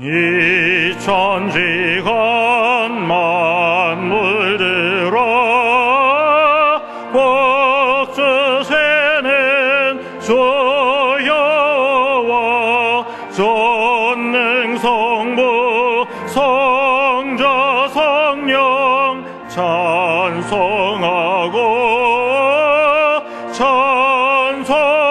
이 천지간 만물들아 복주시는 주 여호와 전능 성부 성자 성령 찬송하고 찬송하세.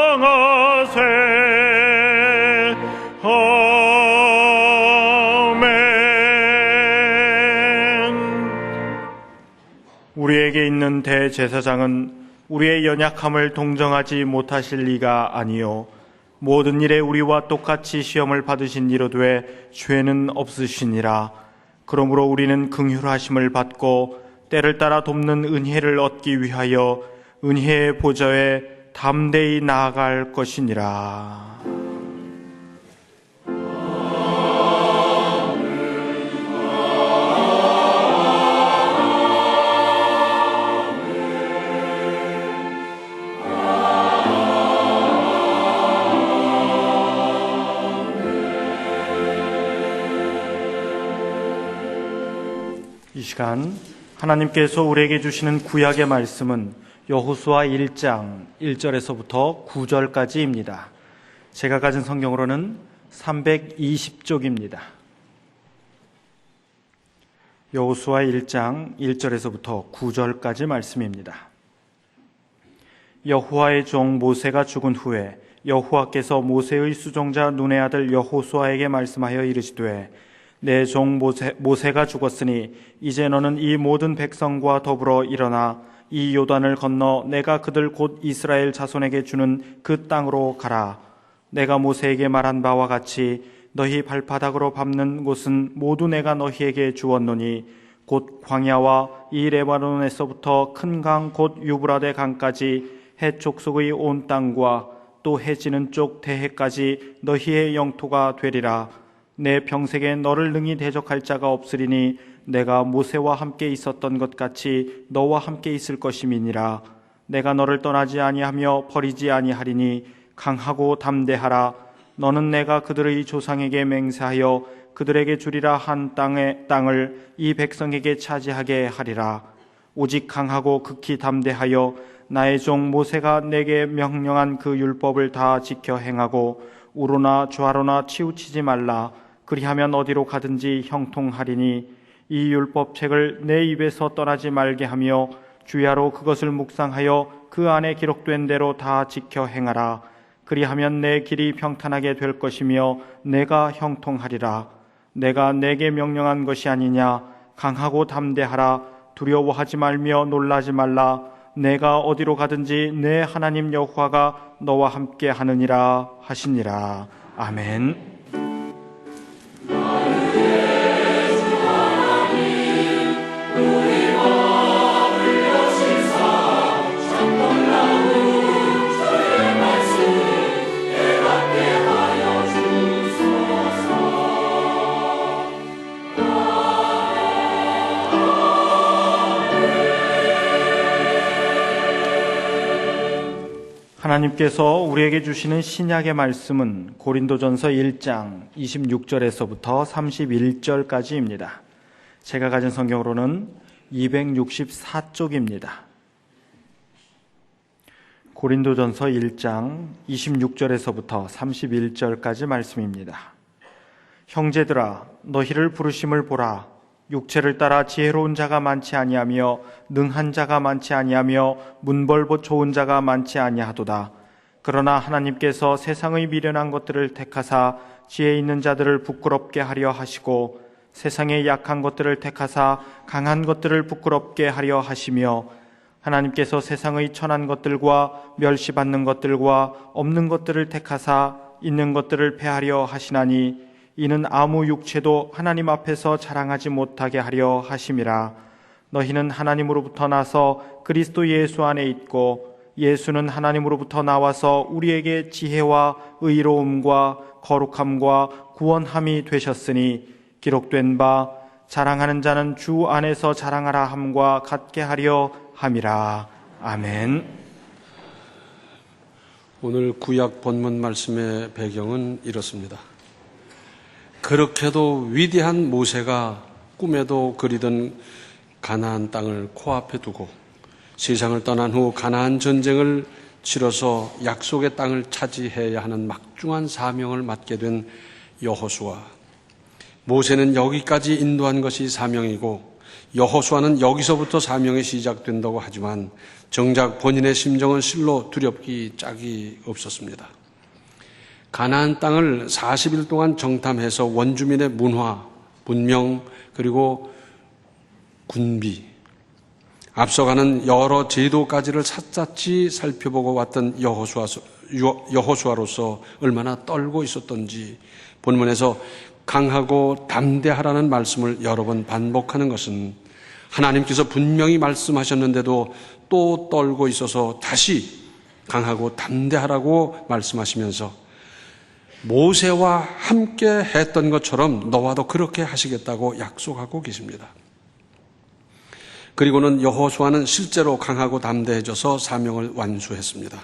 우리에게 있는 대제사장은 우리의 연약함을 동정하지 못하실 리가 아니요 모든 일에 우리와 똑같이 시험을 받으신 이로되 죄는 없으시니라. 그러므로 우리는 긍휼하심을 받고 때를 따라 돕는 은혜를 얻기 위하여 은혜의 보좌에 담대히 나아갈 것이니라. 이 시간 하나님께서 우리에게 주시는 구약의 말씀은 여호수아 1장 1절에서부터 9절까지입니다. 제가 가진 성경으로는 320쪽입니다. 여호수아 1장 1절에서부터 9절까지 말씀입니다. 여호와의 종 모세가 죽은 후에 여호와께서 모세의 수종자 눈의 아들 여호수아에게 말씀하여 이르시되 내 종 모세가 죽었으니 이제 너는 이 모든 백성과 더불어 일어나 이 요단을 건너 내가 그들 곧 이스라엘 자손에게 주는 그 땅으로 가라. 내가 모세에게 말한 바와 같이 너희 발바닥으로 밟는 곳은 모두 내가 너희에게 주었노니 곧 광야와 이 레바논에서부터 큰 강 곧 유브라데 강까지 해 족속의 온 땅과 또 해 지는 쪽 대해까지 너희의 영토가 되리라. 내 평생에 너를 능히 대적할 자가 없으리니 내가 모세와 함께 있었던 것 같이 너와 함께 있을 것임이니라. 내가 너를 떠나지 아니하며 버리지 아니하리니 강하고 담대하라. 너는 내가 그들의 조상에게 맹세하여 그들에게 주리라 한 땅을 이 백성에게 차지하게 하리라. 오직 강하고 극히 담대하여 나의 종 모세가 내게 명령한 그 율법을 다 지켜 행하고 우로나 좌로나 치우치지 말라. 그리하면 어디로 가든지 형통하리니 이 율법책을 내 입에서 떠나지 말게 하며 주야로 그것을 묵상하여 그 안에 기록된 대로 다 지켜 행하라. 그리하면 내 길이 평탄하게 될 것이며 내가 형통하리라. 내가 내게 명령한 것이 아니냐. 강하고 담대하라. 두려워하지 말며 놀라지 말라. 내가 어디로 가든지 내 하나님 여호와가 너와 함께 하느니라 하시니라. 아멘. 하나님께서 우리에게 주시는 신약의 말씀은 고린도전서 1장 26절에서부터 31절까지입니다. 제가 가진 성경으로는 264쪽입니다. 고린도전서 1장 26절에서부터 31절까지 말씀입니다. 형제들아, 너희를 부르심을 보라. 육체를 따라 지혜로운 자가 많지 아니하며 능한 자가 많지 아니하며 문벌보 좋은 자가 많지 아니하도다. 그러나 하나님께서 세상의 미련한 것들을 택하사 지혜 있는 자들을 부끄럽게 하려 하시고 세상의 약한 것들을 택하사 강한 것들을 부끄럽게 하려 하시며 하나님께서 세상의 천한 것들과 멸시받는 것들과 없는 것들을 택하사 있는 것들을 패하려 하시나니 이는 아무 육체도 하나님 앞에서 자랑하지 못하게 하려 하심이라. 너희는 하나님으로부터 나서 그리스도 예수 안에 있고 예수는 하나님으로부터 나와서 우리에게 지혜와 의로움과 거룩함과 구원함이 되셨으니 기록된 바 자랑하는 자는 주 안에서 자랑하라 함과 같게 하려 함이라. 아멘. 오늘 구약 본문 말씀의 배경은 이렇습니다. 그렇게도 위대한 모세가 꿈에도 그리던 가나안 땅을 코앞에 두고 세상을 떠난 후 가나안 전쟁을 치러서 약속의 땅을 차지해야 하는 막중한 사명을 맡게 된 여호수아. 모세는 여기까지 인도한 것이 사명이고 여호수아는 여기서부터 사명이 시작된다고 하지만 정작 본인의 심정은 실로 두렵기 짝이 없었습니다. 가나안 땅을 40일 동안 정탐해서 원주민의 문화, 문명, 그리고 군비, 앞서가는 여러 제도까지를 샅샅이 살펴보고 왔던 여호수아로서 얼마나 떨고 있었던지 본문에서 강하고 담대하라는 말씀을 여러 번 반복하는 것은 하나님께서 분명히 말씀하셨는데도 또 떨고 있어서 다시 강하고 담대하라고 말씀하시면서 모세와 함께 했던 것처럼 너와도 그렇게 하시겠다고 약속하고 계십니다. 그리고는 여호수아는 실제로 강하고 담대해져서 사명을 완수했습니다.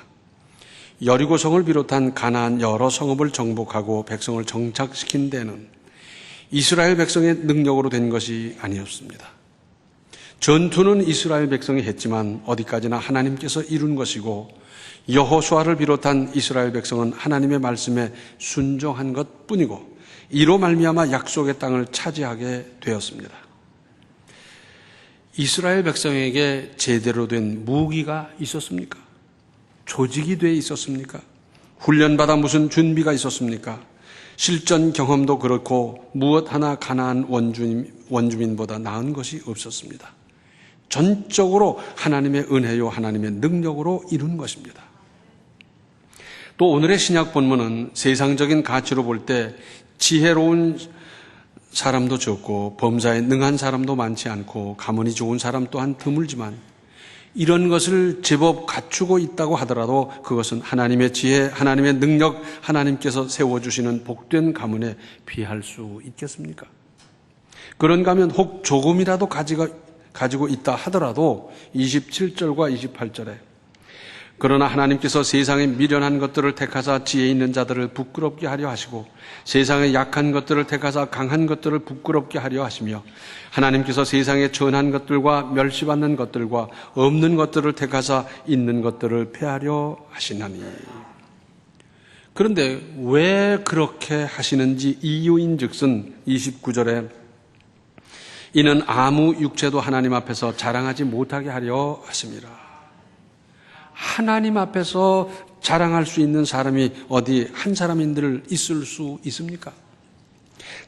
여리고성을 비롯한 가나안 여러 성읍을 정복하고 백성을 정착시킨 데는 이스라엘 백성의 능력으로 된 것이 아니었습니다. 전투는 이스라엘 백성이 했지만 어디까지나 하나님께서 이룬 것이고 여호수아를 비롯한 이스라엘 백성은 하나님의 말씀에 순종한 것뿐이고 이로 말미암아 약속의 땅을 차지하게 되었습니다. 이스라엘 백성에게 제대로 된 무기가 있었습니까? 조직이 돼 있었습니까? 훈련받아 무슨 준비가 있었습니까? 실전 경험도 그렇고 무엇 하나 가나안 원주민보다 나은 것이 없었습니다. 전적으로 하나님의 은혜요 하나님의 능력으로 이룬 것입니다. 또 오늘의 신약 본문은 세상적인 가치로 볼 때 지혜로운 사람도 적고 범사에 능한 사람도 많지 않고 가문이 좋은 사람 또한 드물지만 이런 것을 제법 갖추고 있다고 하더라도 그것은 하나님의 지혜, 하나님의 능력, 하나님께서 세워주시는 복된 가문에 비할 수 있겠습니까? 그런가 하면 혹 조금이라도 가지고 있다 하더라도 27절과 28절에 그러나 하나님께서 세상에 미련한 것들을 택하사 지혜 있는 자들을 부끄럽게 하려 하시고 세상에 약한 것들을 택하사 강한 것들을 부끄럽게 하려 하시며 하나님께서 세상에 전한 것들과 멸시받는 것들과 없는 것들을 택하사 있는 것들을 폐하려 하시나니. 그런데 왜 그렇게 하시는지 이유인즉슨 29절에 이는 아무 육체도 하나님 앞에서 자랑하지 못하게 하려 하심이라. 하나님 앞에서 자랑할 수 있는 사람이 어디 한 사람인들 있을 수 있습니까?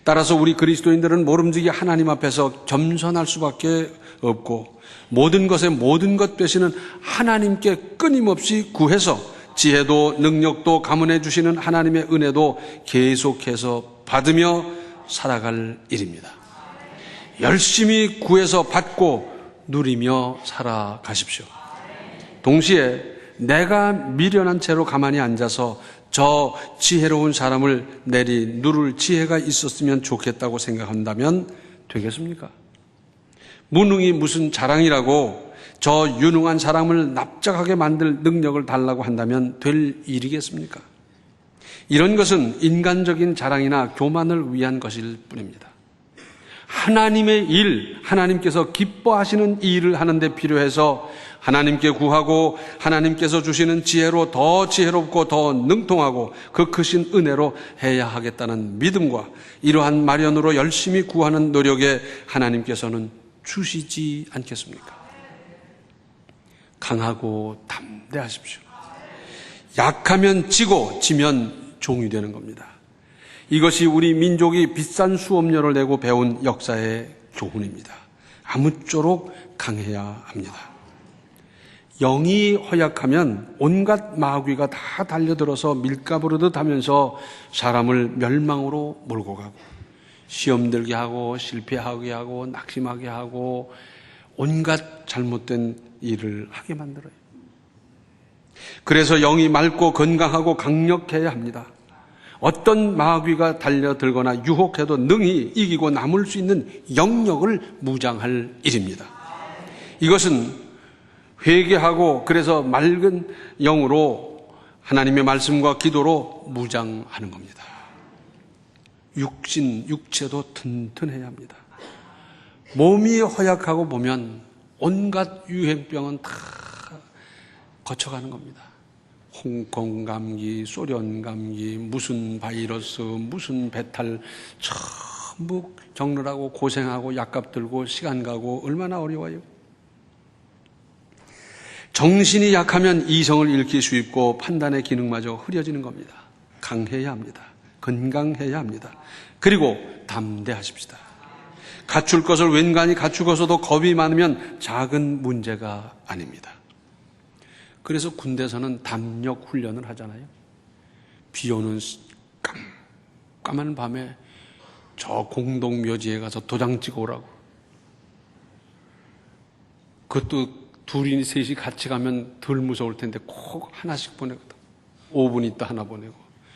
따라서 우리 그리스도인들은 모름지기 하나님 앞에서 겸손할 수밖에 없고 모든 것에 모든 것 되시는 하나님께 끊임없이 구해서 지혜도 능력도 가문해 주시는 하나님의 은혜도 계속해서 받으며 살아갈 일입니다. 열심히 구해서 받고 누리며 살아가십시오. 동시에 내가 미련한 채로 가만히 앉아서 저 지혜로운 사람을 누를 지혜가 있었으면 좋겠다고 생각한다면 되겠습니까? 무능이 무슨 자랑이라고 저 유능한 사람을 납작하게 만들 능력을 달라고 한다면 될 일이겠습니까? 이런 것은 인간적인 자랑이나 교만을 위한 것일 뿐입니다. 하나님의 일, 하나님께서 기뻐하시는 이 일을 하는데 필요해서 하나님께 구하고 하나님께서 주시는 지혜로 더 지혜롭고 더 능통하고 그 크신 은혜로 해야 하겠다는 믿음과 이러한 마련으로 열심히 구하는 노력에 하나님께서는 주시지 않겠습니까? 강하고 담대하십시오. 약하면 지고 지면 종이 되는 겁니다. 이것이 우리 민족이 비싼 수업료를 내고 배운 역사의 교훈입니다. 아무쪼록 강해야 합니다. 영이 허약하면 온갖 마귀가 다 달려들어서 밀가부르듯 하면서 사람을 멸망으로 몰고 가고 시험 들게 하고 실패하게 하고 낙심하게 하고 온갖 잘못된 일을 하게 만들어요. 그래서 영이 맑고 건강하고 강력해야 합니다. 어떤 마귀가 달려들거나 유혹해도 능히 이기고 남을 수 있는 영역을 무장할 일입니다. 이것은 회개하고 그래서 맑은 영으로 하나님의 말씀과 기도로 무장하는 겁니다. 육체도 튼튼해야 합니다. 몸이 허약하고 보면 온갖 유행병은 다 거쳐가는 겁니다. 홍콩 감기, 소련 감기, 무슨 바이러스, 무슨 배탈, 전부 겪느라고 고생하고 약값 들고 시간 가고 얼마나 어려워요. 정신이 약하면 이성을 잃기 쉽고 판단의 기능마저 흐려지는 겁니다. 강해야 합니다. 건강해야 합니다. 그리고 담대하십시다. 갖출 것을 웬간히 갖추고서도 겁이 많으면 작은 문제가 아닙니다. 그래서 군대에서는 담력 훈련을 하잖아요. 비 오는 깜깜한 밤에 저 공동묘지에 가서 도장 찍어 오라고. 그것도 둘이 셋이 같이 가면 덜 무서울 텐데 꼭 하나씩 보내거든. 5분 있다 하나 보내고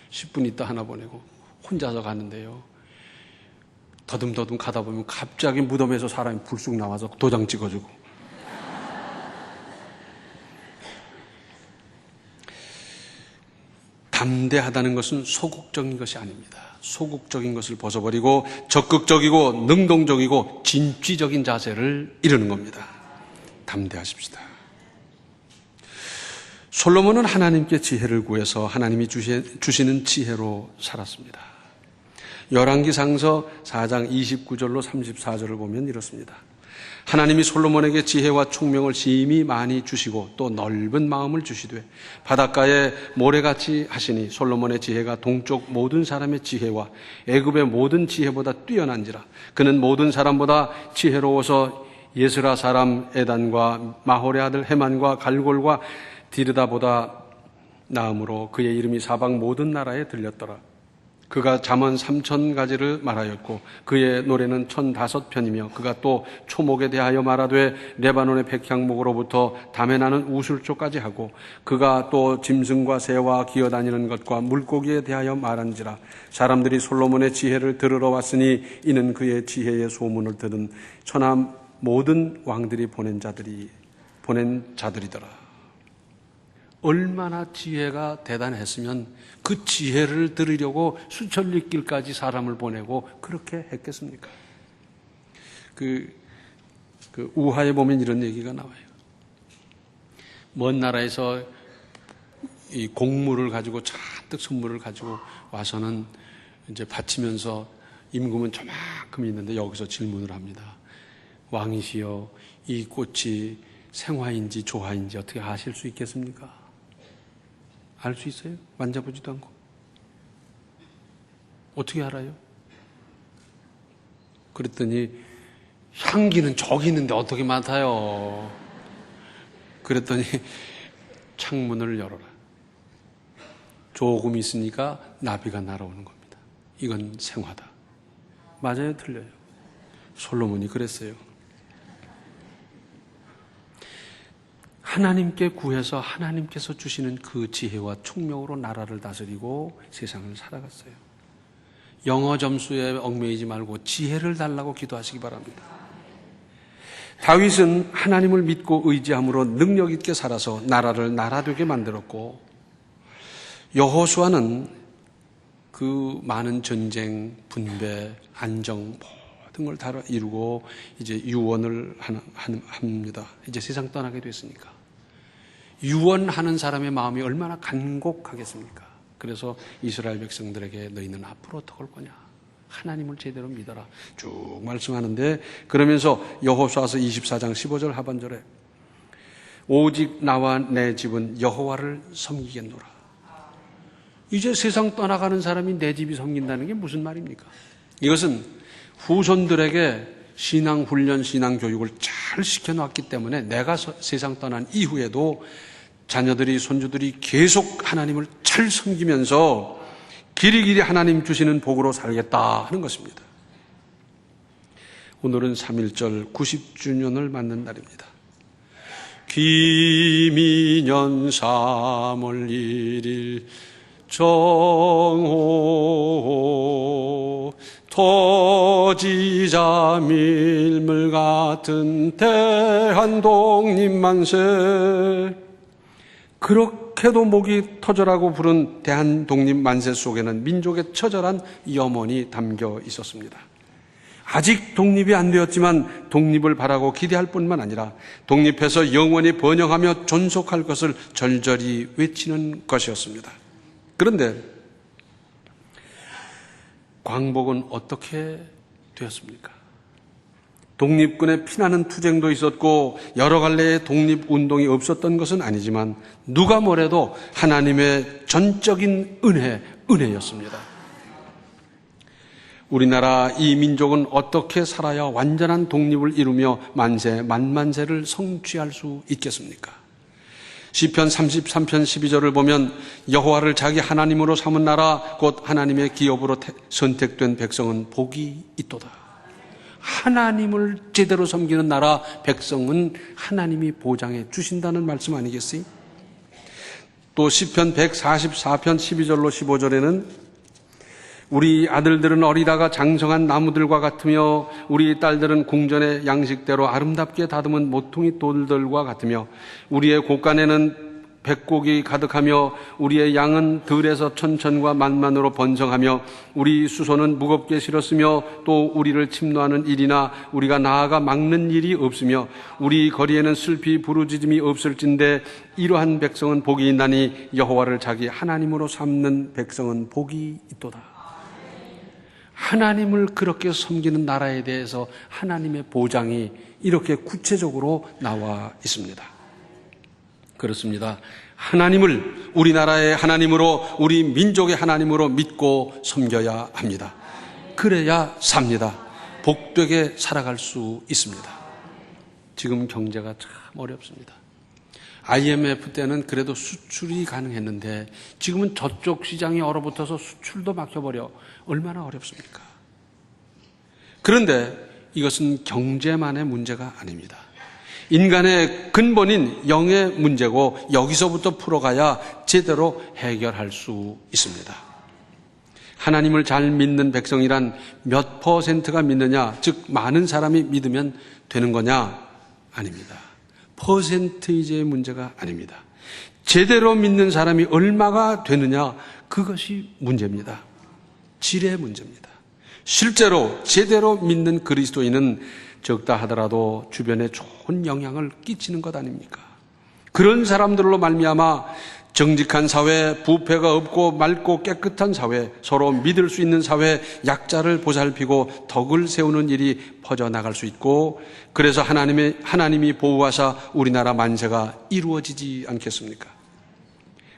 10분 있다 하나 보내고 혼자서 가는데요. 더듬더듬 가다 보면 갑자기 무덤에서 사람이 불쑥 나와서 도장 찍어주고. 담대하다는 것은 소극적인 것이 아닙니다. 소극적인 것을 벗어버리고 적극적이고 능동적이고 진취적인 자세를 이루는 겁니다. 담대하십시다. 솔로몬은 하나님께 지혜를 구해서 하나님이 주시는 지혜로 살았습니다. 열왕기상서 4장 29절로 34절을 보면 이렇습니다. 하나님이 솔로몬에게 지혜와 총명을 심히 많이 주시고 또 넓은 마음을 주시되 바닷가에 모래같이 하시니 솔로몬의 지혜가 동쪽 모든 사람의 지혜와 애굽의 모든 지혜보다 뛰어난지라. 그는 모든 사람보다 지혜로워서 예스라 사람 에단과 마홀의 아들 헤만과 갈골과 디르다보다 나음으로 그의 이름이 사방 모든 나라에 들렸더라. 그가 잠언 3,000가지를 말하였고 그의 노래는 1,005편이며 그가 또 초목에 대하여 말하되 레바논의 백향목으로부터 담에 나는 우술초까지 하고 그가 또 짐승과 새와 기어다니는 것과 물고기에 대하여 말한지라. 사람들이 솔로몬의 지혜를 들으러 왔으니 이는 그의 지혜의 소문을 들은 천하 모든 왕들이 보낸 자들이더라. 얼마나 지혜가 대단했으면 그 지혜를 들으려고 수천리 길까지 사람을 보내고 그렇게 했겠습니까? 그 우화에 보면 이런 얘기가 나와요. 먼 나라에서 이 곡물을 가지고 잔뜩 선물을 가지고 와서는 이제 바치면서 임금은 저만큼 있는데 여기서 질문을 합니다. 왕이시여, 이 꽃이 생화인지 조화인지 어떻게 아실 수 있겠습니까? 알 수 있어요? 만져보지도 않고. 어떻게 알아요? 그랬더니 향기는 저기 있는데 어떻게 맡아요? 그랬더니 창문을 열어라. 조금 있으니까 나비가 날아오는 겁니다. 이건 생화다. 맞아요? 틀려요? 솔로몬이 그랬어요. 하나님께 구해서 하나님께서 주시는 그 지혜와 총명으로 나라를 다스리고 세상을 살아갔어요. 영어 점수에 얽매이지 말고 지혜를 달라고 기도하시기 바랍니다. 다윗은 하나님을 믿고 의지함으로 능력 있게 살아서 나라를 나라되게 만들었고 여호수아는 그 많은 전쟁, 분배, 안정 모든 걸 다 이루고 이제 유언을 합니다. 이제 세상 떠나게 됐으니까. 유언하는 사람의 마음이 얼마나 간곡하겠습니까? 그래서 이스라엘 백성들에게 너희는 앞으로 어떻게 할 거냐? 하나님을 제대로 믿어라. 쭉 말씀하는데 그러면서 여호수아서 24장 15절 하반절에 오직 나와 내 집은 여호와를 섬기겠노라. 이제 세상 떠나가는 사람이 내 집이 섬긴다는 게 무슨 말입니까? 이것은 후손들에게 신앙훈련, 신앙교육을 잘 시켜놨기 때문에 내가 세상 떠난 이후에도 자녀들이, 손주들이 계속 하나님을 잘 섬기면서 길이길이 하나님 주시는 복으로 살겠다 하는 것입니다. 오늘은 3.1절 90주년을 맞는 날입니다. 기민년 3월 1일 정오 토지자 밀물 같은 대한독립 만세. 그렇게 어떻게도 목이 터져라고 부른 대한독립 만세 속에는 민족의 처절한 염원이 담겨 있었습니다. 아직 독립이 안 되었지만 독립을 바라고 기대할 뿐만 아니라 독립해서 영원히 번영하며 존속할 것을 절절히 외치는 것이었습니다. 그런데 광복은 어떻게 되었습니까? 독립군의 피나는 투쟁도 있었고 여러 갈래의 독립운동이 없었던 것은 아니지만 누가 뭐래도 하나님의 전적인 은혜였습니다. 우리나라 이 민족은 어떻게 살아야 완전한 독립을 이루며 만세를 성취할 수 있겠습니까? 시편 33편 12절을 보면 여호와를 자기 하나님으로 삼은 나라 곧 하나님의 기업으로 선택된 백성은 복이 있도다. 하나님을 제대로 섬기는 나라 백성은 하나님이 보장해 주신다는 말씀 아니겠어요? 또 시편 144편 12절로 15절에는 우리 아들들은 어리다가 장성한 나무들과 같으며 우리 딸들은 궁전의 양식대로 아름답게 다듬은 모퉁이 돌들과 같으며 우리의 곳간에는 백곡이 가득하며 우리의 양은 들에서 천천과 만만으로 번성하며 우리 수소는 무겁게 실었으며 또 우리를 침노하는 일이나 우리가 나아가 막는 일이 없으며 우리 거리에는 슬피 부르짖음이 없을진데 이러한 백성은 복이 있나니 여호와를 자기 하나님으로 삼는 백성은 복이 있도다. 하나님을 그렇게 섬기는 나라에 대해서 하나님의 보장이 이렇게 구체적으로 나와 있습니다. 그렇습니다. 하나님을 우리나라의 하나님으로 우리 민족의 하나님으로 믿고 섬겨야 합니다. 그래야 삽니다. 복되게 살아갈 수 있습니다. 지금 경제가 참 어렵습니다. IMF 때는 그래도 수출이 가능했는데 지금은 저쪽 시장이 얼어붙어서 수출도 막혀버려 얼마나 어렵습니까? 그런데 이것은 경제만의 문제가 아닙니다. 인간의 근본인 영의 문제고 여기서부터 풀어가야 제대로 해결할 수 있습니다. 하나님을 잘 믿는 백성이란 몇 퍼센트가 믿느냐, 즉 많은 사람이 믿으면 되는 거냐? 아닙니다. 퍼센테이지의 문제가 아닙니다. 제대로 믿는 사람이 얼마가 되느냐, 그것이 문제입니다. 질의 문제입니다. 실제로 제대로 믿는 그리스도인은 적다 하더라도 주변에 좋은 영향을 끼치는 것 아닙니까? 그런 사람들로 말미암아 정직한 사회, 부패가 없고 맑고 깨끗한 사회, 서로 믿을 수 있는 사회, 약자를 보살피고 덕을 세우는 일이 퍼져나갈 수 있고, 그래서 하나님이 보호하사 우리나라 만세가 이루어지지 않겠습니까?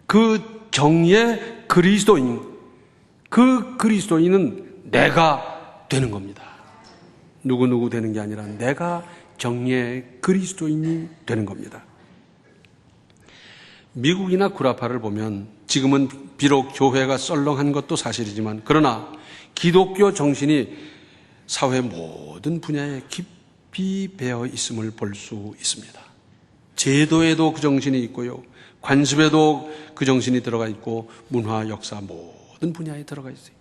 그 정의의 그리스도인, 그 그리스도인은 내가 되는 겁니다. 누구 되는 게 아니라 내가 정의의 그리스도인이 되는 겁니다. 미국이나 구라파를 보면 지금은 비록 교회가 썰렁한 것도 사실이지만 그러나 기독교 정신이 사회 모든 분야에 깊이 배어 있음을 볼 수 있습니다. 제도에도 그 정신이 있고요. 관습에도 그 정신이 들어가 있고 문화, 역사 모든 분야에 들어가 있어요.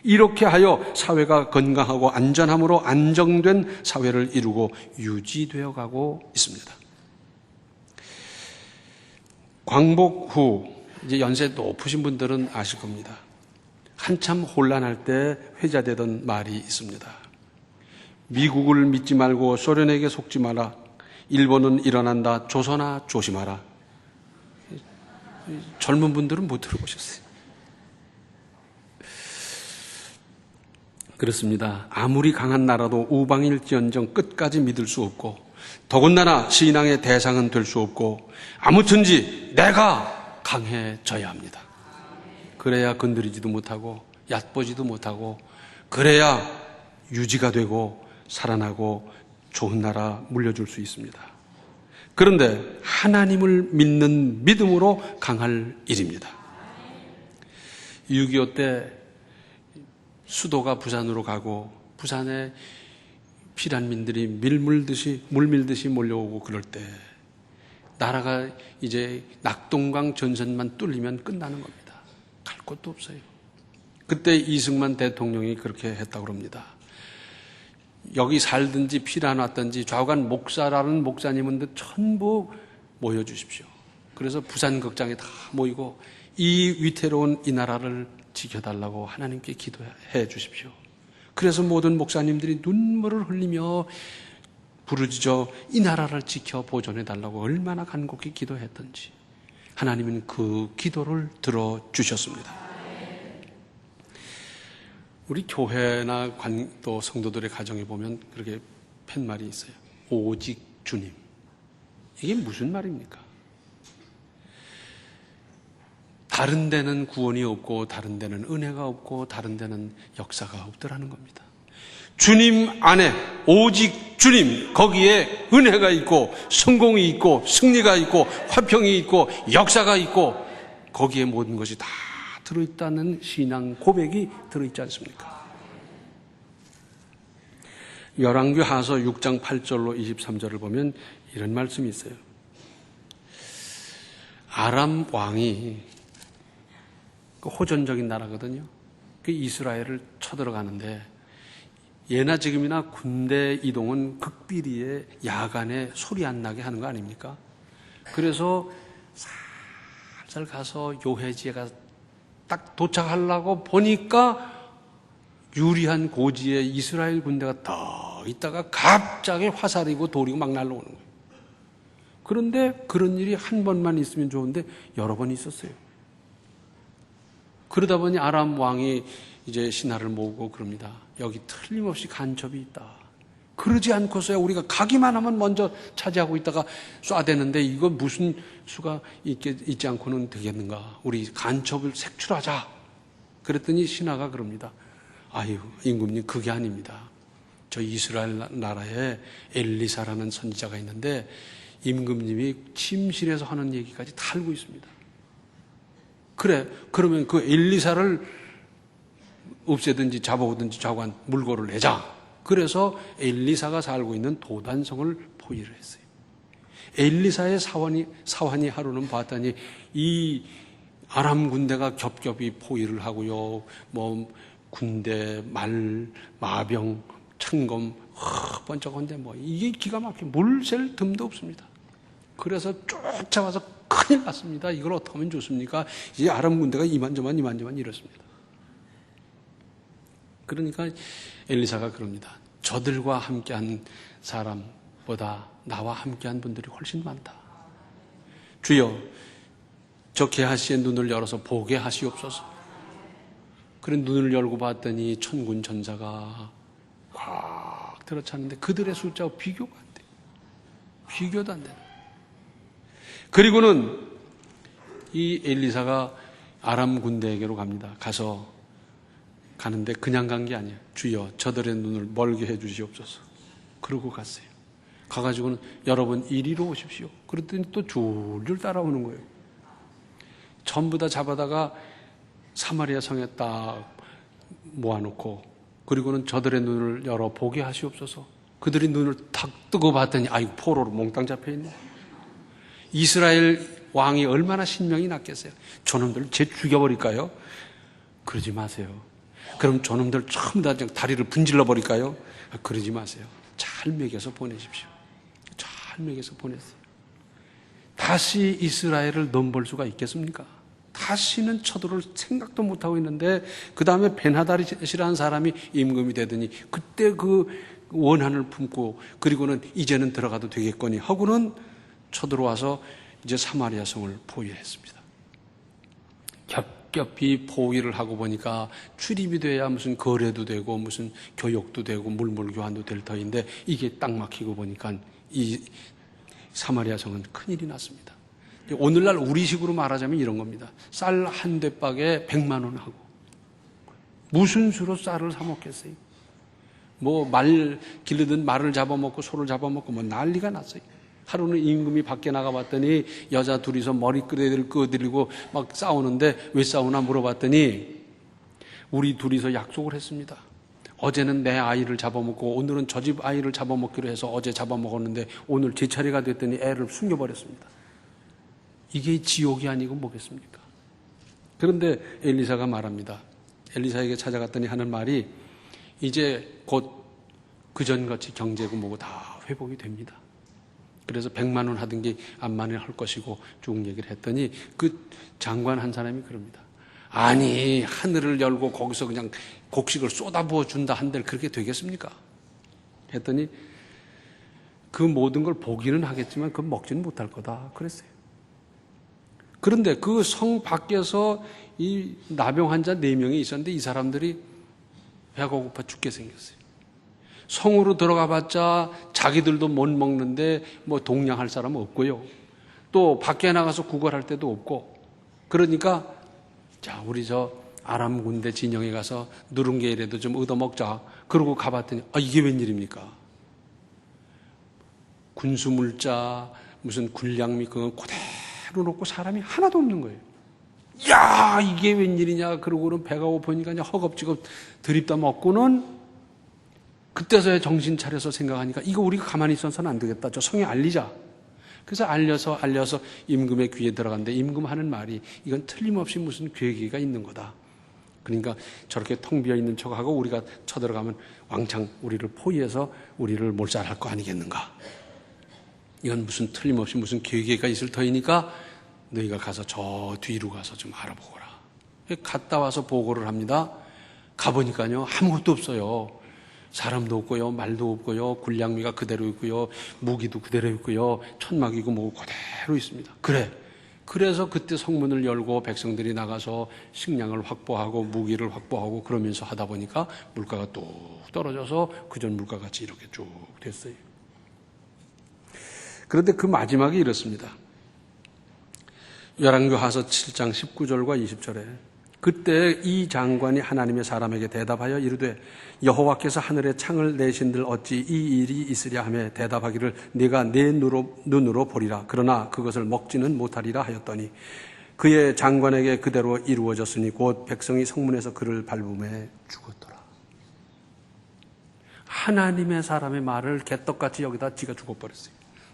이렇게 하여 사회가 건강하고 안전함으로 안정된 사회를 이루고 유지되어 가고 있습니다. 광복 후 이제 연세 높으신 분들은 아실 겁니다. 한참 혼란할 때 회자되던 말이 있습니다. 미국을 믿지 말고 소련에게 속지 마라. 일본은 일어난다. 조선아 조심하라. 젊은 분들은 못 들어보셨어요. 그렇습니다. 아무리 강한 나라도 우방일지언정 끝까지 믿을 수 없고 더군다나 신앙의 대상은 될 수 없고 아무튼지 내가 강해져야 합니다. 그래야 건드리지도 못하고 얕보지도 못하고 그래야 유지가 되고 살아나고 좋은 나라 물려줄 수 있습니다. 그런데 하나님을 믿는 믿음으로 강할 일입니다. 6.25 때 수도가 부산으로 가고 부산에 피난민들이 물밀듯이 몰려오고 그럴 때 나라가 이제 낙동강 전선만 뚫리면 끝나는 겁니다. 갈 곳도 없어요. 그때 이승만 대통령이 그렇게 했다고 합니다. 여기 살든지 피난 왔든지 좌우간 목사라는 목사님은 전부 모여주십시오. 그래서 부산극장에 다 모이고 이 위태로운 이 나라를 지켜달라고 하나님께 기도해 주십시오. 그래서 모든 목사님들이 눈물을 흘리며 부르짖어 이 나라를 지켜 보존해 달라고 얼마나 간곡히 기도했던지 하나님은 그 기도를 들어주셨습니다. 우리 교회나 또 성도들의 가정에 보면 그렇게 팻말이 있어요. 오직 주님. 이게 무슨 말입니까? 다른 데는 구원이 없고 다른 데는 은혜가 없고 다른 데는 역사가 없더라는 겁니다. 주님 안에 오직 주님, 거기에 은혜가 있고 성공이 있고 승리가 있고 화평이 있고 역사가 있고 거기에 모든 것이 다 들어있다는 신앙 고백이 들어있지 않습니까? 열왕기 하서 6장 8절로 23절을 보면 이런 말씀이 있어요. 아람 왕이 호전적인 나라거든요. 그 이스라엘을 쳐들어가는데 예나 지금이나 군대 이동은 극비리에 야간에 소리 안 나게 하는 거 아닙니까? 그래서 살살 가서 요해지에가 딱 도착하려고 보니까 유리한 고지에 이스라엘 군대가 더 있다가 갑자기 화살이고 돌이고 막 날라오는 거예요. 그런데 그런 일이 한 번만 있으면 좋은데 여러 번 있었어요. 그러다 보니 아람 왕이 이제 신하를 모으고 그럽니다. 여기 틀림없이 간첩이 있다. 그러지 않고서야 우리가 가기만 하면 먼저 차지하고 있다가 쏴대는데 이거 무슨 수가 있지 않고는 되겠는가. 우리 간첩을 색출하자. 그랬더니 신하가 그럽니다. 아유, 임금님 그게 아닙니다. 저 이스라엘 나라에 엘리사라는 선지자가 있는데 임금님이 침실에서 하는 얘기까지 다 알고 있습니다. 그래, 그러면 그 엘리사를 없애든지 잡아오든지 자관 물고를 내자. 그래서 엘리사가 살고 있는 도단성을 포위를 했어요. 엘리사의 사환이 하루는 봤더니 이 아람 군대가 겹겹이 포위를 하고요. 뭐 군대, 말, 마병, 창검 번쩍한데 뭐 이게 기가 막히게 물 셀 틈도 없습니다. 그래서 쫓아와서 큰일 났습니다. 이걸 어떻게 하면 좋습니까? 이제 아람 군대가 이만저만 이렇습니다. 그러니까 엘리사가 그럽니다. 저들과 함께한 사람보다 나와 함께한 분들이 훨씬 많다. 주여, 저 게하시의 눈을 열어서 보게 하시옵소서. 그래 눈을 열고 봤더니 천군 전사가 꽉 들어찼는데 그들의 숫자와 비교가 안 돼요. 비교도 안 돼요. 그리고는 이 엘리사가 아람 군대에게로 갑니다. 가는데 그냥 간 게 아니에요. 주여 저들의 눈을 멀게 해 주시옵소서. 그러고 갔어요. 가가지고는 여러분 이리로 오십시오. 그랬더니 또 줄줄 따라오는 거예요. 전부 다 잡아다가 사마리아 성에 딱 모아놓고 그리고는 저들의 눈을 열어 보게 하시옵소서. 그들이 눈을 탁 뜨고 봤더니 아이고 포로로 몽땅 잡혀있네. 이스라엘 왕이 얼마나 신명이 났겠어요. 저놈들 제 죽여버릴까요? 그러지 마세요. 그럼 저놈들 전부 다 다리를 분질러 버릴까요? 그러지 마세요. 잘 먹여서 보내십시오. 잘 먹여서 보냈어요. 다시 이스라엘을 넘볼 수가 있겠습니까? 다시는 쳐들어올 생각도 못하고 있는데 그 다음에 베나다리시라는 사람이 임금이 되더니 그때 그 원한을 품고 그리고는 이제는 들어가도 되겠거니 하고는 쳐들어와서 이제 사마리아 성을 포위했습니다. 겹겹이 포위를 하고 보니까 출입이 돼야 무슨 거래도 되고 무슨 교역도 되고 물물교환도 될 터인데 이게 딱 막히고 보니까 이 사마리아 성은 큰일이 났습니다. 오늘날 우리식으로 말하자면 이런 겁니다. 쌀 한 대박에 100만 원 하고 무슨 수로 쌀을 사 먹겠어요? 뭐 말 기르던 말을 잡아먹고 소를 잡아먹고 뭐 난리가 났어요. 하루는 임금이 밖에 나가봤더니 여자 둘이서 머리끄레를 끄들고 막 싸우는데 왜 싸우나 물어봤더니 우리 둘이서 약속을 했습니다. 어제는 내 아이를 잡아먹고 오늘은 저 집 아이를 잡아먹기로 해서 어제 잡아먹었는데 오늘 제 차례가 됐더니 애를 숨겨버렸습니다. 이게 지옥이 아니고 뭐겠습니까? 그런데 엘리사가 말합니다. 엘리사에게 찾아갔더니 하는 말이 이제 곧 그전같이 경제고 뭐고 다 회복이 됩니다. 그래서 100만 원 하던 게 암만에 할 것이고 쭉 얘기를 했더니 그 장관 한 사람이 그럽니다. 아니, 하늘을 열고 거기서 그냥 곡식을 쏟아부어 준다 한들 그렇게 되겠습니까? 했더니 그 모든 걸 보기는 하겠지만 그건 먹지는 못할 거다 그랬어요. 그런데 그 성 밖에서 이 나병 환자 4명이 있었는데 이 사람들이 배가 고파 죽게 생겼어요. 성으로 들어가 봤자 자기들도 못 먹는데 뭐 동냥할 사람은 없고요. 또 밖에 나가서 구걸할 데도 없고. 그러니까 자, 우리 저 아람 군대 진영에 가서 누룽개이라도 좀 얻어먹자. 그러고 가봤더니 이게 웬일입니까? 군수물자 무슨 군량미 그거 그대로 놓고 사람이 하나도 없는 거예요. 야, 이게 웬일이냐. 그러고는 배가 고프니까 그냥 허겁지겁 들입다 먹고는 그때서야 정신 차려서 생각하니까 이거 우리가 가만히 있어서는 안 되겠다. 저 성에 알리자. 그래서 알려서 임금의 귀에 들어갔는데 임금 하는 말이 이건 틀림없이 무슨 계기가 있는 거다. 그러니까 저렇게 텅 비어 있는 척하고 우리가 쳐들어가면 왕창 우리를 포위해서 우리를 몰살할 거 아니겠는가. 이건 무슨 틀림없이 무슨 계기가 있을 터이니까 너희가 가서 저 뒤로 가서 좀 알아보거라. 갔다 와서 보고를 합니다. 가보니까요 아무것도 없어요. 사람도 없고요, 말도 없고요, 군량미가 그대로 있고요, 무기도 그대로 있고요, 천막이고 뭐고 그대로 있습니다. 그래서 그때 성문을 열고 백성들이 나가서 식량을 확보하고 무기를 확보하고 그러면서 하다 보니까 물가가 뚝 떨어져서 그전 물가같이 이렇게 쭉 됐어요. 그런데 그 마지막이 이렇습니다. 열왕기하서 7장 19절과 20절에 그때 이 장관이 하나님의 사람에게 대답하여 이르되 여호와께서 하늘에 창을 내신들 어찌 이 일이 있으랴 하며 대답하기를 네가 내 눈으로 보리라. 그러나 그것을 먹지는 못하리라 하였더니 그의 장관에게 그대로 이루어졌으니 곧 백성이 성문에서 그를 밟음에 죽었더라. 하나님의 사람의 말을 개떡같이 여기다 지가 죽어버렸어요.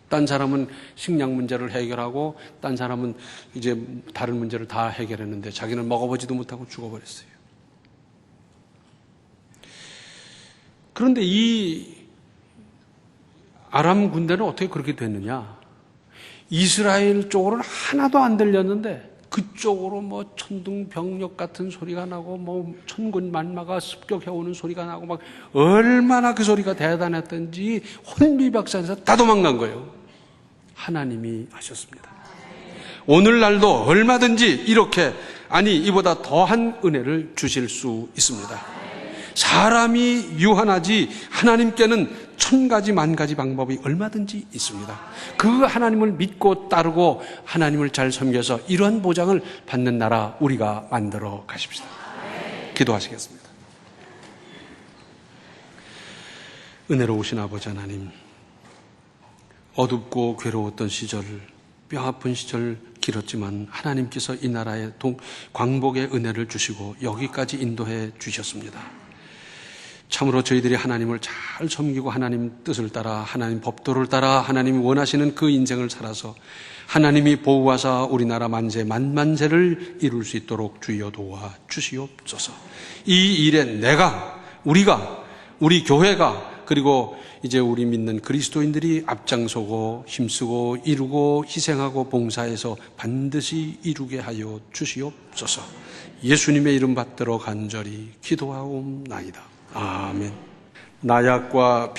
딴 사람은 식량 문제를 해결하고 딴 사람은 이제 다른 문제를 다 해결했는데 자기는 먹어보지도 못하고 죽어버렸어요. 그런데 이 아람 군대는 어떻게 그렇게 됐느냐? 이스라엘 쪽으로는 하나도 안 들렸는데 그쪽으로 뭐 천둥병력 같은 소리가 나고 뭐 천군만마가 습격해오는 소리가 나고 막 얼마나 그 소리가 대단했던지 혼비백산해서 다 도망간 거예요. 하나님이 하셨습니다. 오늘날도 얼마든지 이렇게 이보다 더한 은혜를 주실 수 있습니다. 사람이 유한하지 하나님께는 1000가지 만가지 방법이 얼마든지 있습니다. 그 하나님을 믿고 따르고 하나님을 잘 섬겨서 이러한 보장을 받는 나라 우리가 만들어 가십시다. 기도하시겠습니다. 은혜로우신 아버지 하나님, 어둡고 괴로웠던 시절, 뼈아픈 시절 길었지만 하나님께서 이 나라에 광복의 은혜를 주시고 여기까지 인도해 주셨습니다. 참으로 저희들이 하나님을 잘 섬기고 하나님 뜻을 따라 하나님 법도를 따라 하나님이 원하시는 그 인생을 살아서 하나님이 보호하사 우리나라 만세 만만세를 이룰 수 있도록 주여 도와 주시옵소서. 이 일에 우리가 우리 교회가 그리고 이제 우리 믿는 그리스도인들이 앞장서고 힘쓰고 이루고 희생하고 봉사해서 반드시 이루게 하여 주시옵소서. 예수님의 이름 받들어 간절히 기도하옵나이다. 아멘. 나약과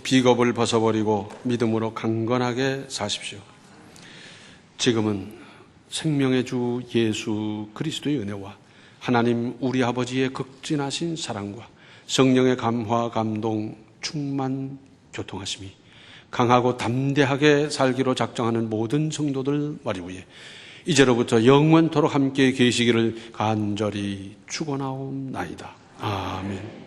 비겁을 벗어버리고 믿음으로 강건하게 사십시오. 지금은 생명의 주 예수 그리스도의 은혜와 하나님 우리 아버지의 극진하신 사랑과 성령의 감화 감동 충만 교통하심이 강하고 담대하게 살기로 작정하는 모든 성도들 머리 위에 이제로부터 영원토록 함께 계시기를 간절히 축원하옵나이다. 아멘.